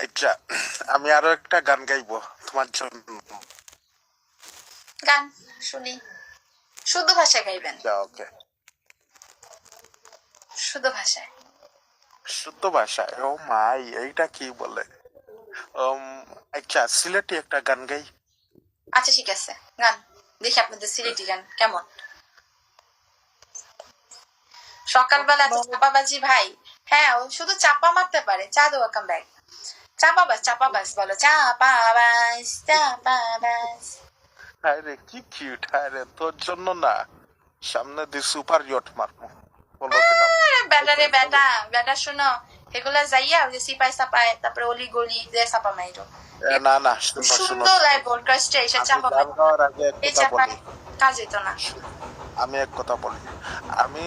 আচ্ছা, আমি আরো একটা গান গাইবো তোমার জন্য। গান শুনি, শুদ্ধ ভাষায় গাইবেন। ওকে, শুদ্ধ ভাষায়। শুদ্ধ ভাষায়? ও মাই, এইটা কি বলে? আচ্ছা, সিলেটি একটা গান গাই। আচ্ছা ঠিক আছে, গান দেখি আপনাদের সিলেটি গান কেমন। সকালবেলা এত চাপাবাজি ভাই। হ্যাঁ, ও শুধু চাপা মারতে পারে। চা দেওয়া কাম ব্যাগ। চাপাবাজ বলো, চাপাবাজ। আরে কি কিউট! আরে তোর জন্য না, সামনে দিয়ে সুপার ইয়ট মারবো, বলো দিলাম। বেটা রে বেটা, বেটা শোনো, এগুলা যাইয়া ওই যে সিপাই সাপাই, তারপরে অলি গলি যে চাপা মাইরো। না না, শুনো শুনো সুন্দর শুনো, লাগে পডকাস্টে এসে আমি চাপা গান মাইরো। গাওয়ার আগে এক এই কথা চাপায় বলি। কাজ হইতো না। আমি এক কথা বলি, আমি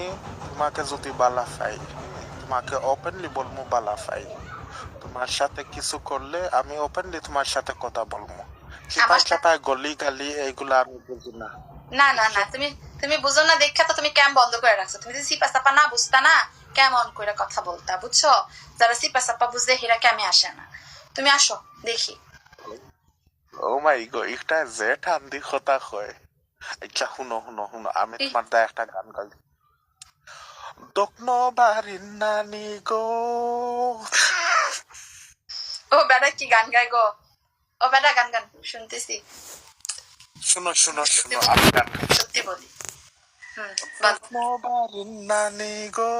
তোমাকে যদি বালা পাই, তোমাকে ওপেনলি বলবো বালা পাই। তোমার সাথে কিছু করলে আমি ওপেনলি তোমার সাথে কথা বলবো। আমার চিপাই চাপাই গলি গালি এইগুলা আমি বুঝি না। না না না, তুমি তুমি বুঝো না দেখা তো তুমি ক্যাম বন্ধ করে রাখছো। তুমি যদি সিপা সাপা না বুঝতা না, কেমন করে কথা বলতা, বুঝছো? যারা সিপা সাপা বুঝে হেরা ক্যামে আসে না। তুমি আসো দেখি। ও মাই গো, এটা যে ঠান্দি কথা কয়। আচ্ছা শুনো শুনো শুনো, আমি তোমার দা একটা গান গাই। দক্ন বাড়ির নানি গো। ও বেটা কি গান গায় গো? ও বেটা গান গান শুনতেছি। শুনো শুনো শুনো, আমি গান গাই। সত্যি বলি। দক্ন বাড়ির নানি গো,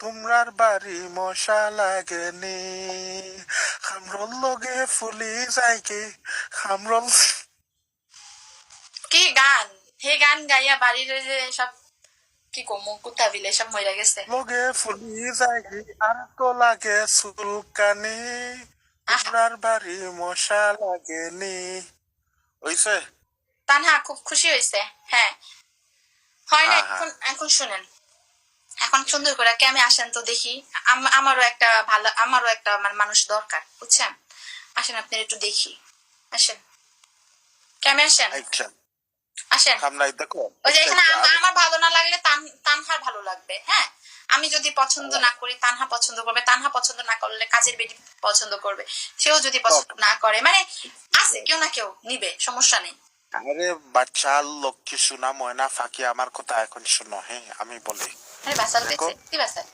তোমরার বাড়ি মশা লাগেনি, খামরল লগে ফুলি যাইকে খামরল। কি গান? হে গান গাইয়া বাড়ির যে সব কি কমু কুত্তা বিলে সব মরে গেছে। লগে ফুলি যাইকে আর তো লাগে চুলকানি, আহা, তোমরার বাড়ি মশা লাগেনি। হইছে? তানহা খুব খুশি হয়েছে। হ্যাঁ, হয় না? হ্যাঁ হ্যাঁ, এখন এখন শুনেন, এখন সুন্দর করে কেমে আসেন তো দেখি। আমারও একটা ভালো, আমারও একটা মানুষ দরকার, বুঝছেন? আসেন আপনার একটু দেখি। আসেন, কেমে আসেন, আচ্ছা আসেন। সামলাই দেখো। ওই যে আচ্ছা এখানে আচ্ছা, আমি আমার ভালো না লাগলে তানহার ভালো লাগবে। হ্যাঁ, আমি যদি পছন্দ না করি তানহা পছন্দ করবে, তানহা পছন্দ না করলে কাজের বেটি পছন্দ করবে, সেও যদি পছন্দ না করে, মানে আছে কেউ না কেউ নিবে, সমস্যা নেই। আরে বাচ্চা লক্ষ্মী শোনা ময়না ফাঁকি, আমার কথা এখন শোনো। হ্যাঁ আমি বলি, আরে বাসাল দেখো, পেয়েছে কি বাসাল?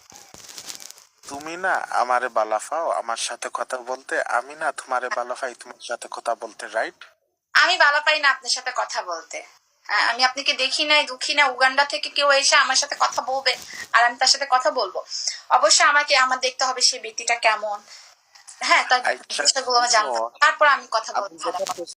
তুমি না আমারে বালা পাও আমার সাথে কথা বলতে, আমি না তোমারে বালা পাই তোমার সাথে কথা বলতে, রাইট? আমি ভালো পাই না আপনার সাথে কথা বলতে। হ্যাঁ, আমি আপনাকে দেখি নাই দুঃখী না উগান্ডা থেকে কেউ এসে আমার সাথে কথা বলবে আর আমি তার সাথে কথা বলবো। অবশ্যই আমাকে আমার দেখতে হবে সেই ব্যক্তিটা কেমন। হ্যাঁ, তার আচ্ছা বিষয়গুলো আমার শুনো, জানতে হবে, তারপর আমি কথা আমি বলতে যেটা পারবো।